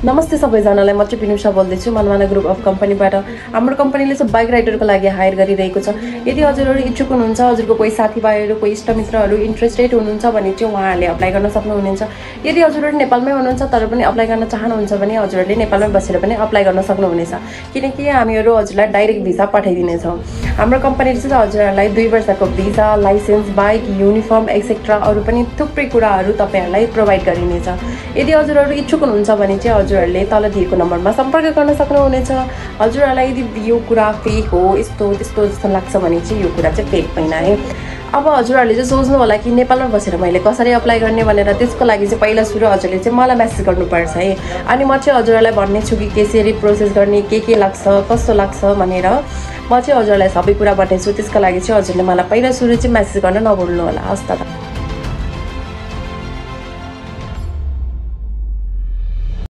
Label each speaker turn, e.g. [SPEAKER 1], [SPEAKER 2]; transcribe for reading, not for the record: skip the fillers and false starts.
[SPEAKER 1] नमस्ते सबैजनालाई, म चाहिँ पिनुषा बोल्दैछु मनमाना ग्रुप अफ कम्पनीबाट। हाम्रो कम्पनीले चाहिँ बाइक राइडरको लागि हायर गरिरहेको छ। यदि हजुरहरू इच्छुक हुनुहुन्छ, हजुरको कोही साथीभाइहरू, कोही इष्टमित्रहरू इन्ट्रेस्टेड हुनुहुन्छ भने चाहिँ उहाँहरूले अप्लाई गर्न सक्नुहुनेछ। यदि हजुरहरू नेपालमै हुनुहुन्छ तर पनि अप्लाई गर्न चाहनुहुन्छ भने हजुरहरूले नेपालमै बसेर पनि अप्लाई गर्न सक्नुहुनेछ, किनकि हामीहरू हजुरलाई डाइरेक्ट भिसा पठाइदिनेछौँ। हाम्रो कम्पनीले चाहिँ हजुरहरूलाई 2 वर्षको visa, licence, bike, uniform etcetera अरू पनि थुप्रै कुराहरू तपाईँहरूलाई प्रोभाइड गरिनेछ। यदि हजुरहरू इच्छुक हुनुहुन्छ भने चाहिँ हजुरहरूले तल दिएको नम्बरमा सम्पर्क गर्न सक्नुहुनेछ। हजुरहरूलाई यदि यो कुरा फेक हो, यस्तो त्यस्तो जस्तो लाग्छ भने चाहिँ यो कुरा चाहिँ फेक होइन है। अब हजुरहरूले चाहिँ सोच्नु होला कि नेपालमा बसेर मैले कसरी अप्लाई गर्ने भनेर। त्यसको लागि चाहिँ पहिला सुरु हजुरले चाहिँ मलाई मेसेज गर्नुपर्छ है। अनि म चाहिँ हजुरहरूलाई भन्ने छु कि कसरी प्रोसेस गर्ने, के लाग्छ, कस्तो लाग्छ भनेर म चाहिँ हजुरलाई सबै कुरा भन्नेछु। त्यसको लागि चाहिँ हजुरले मलाई पहिला सुरु चाहिँ मेसेज गर्न नभुल्नु होला। हस् त।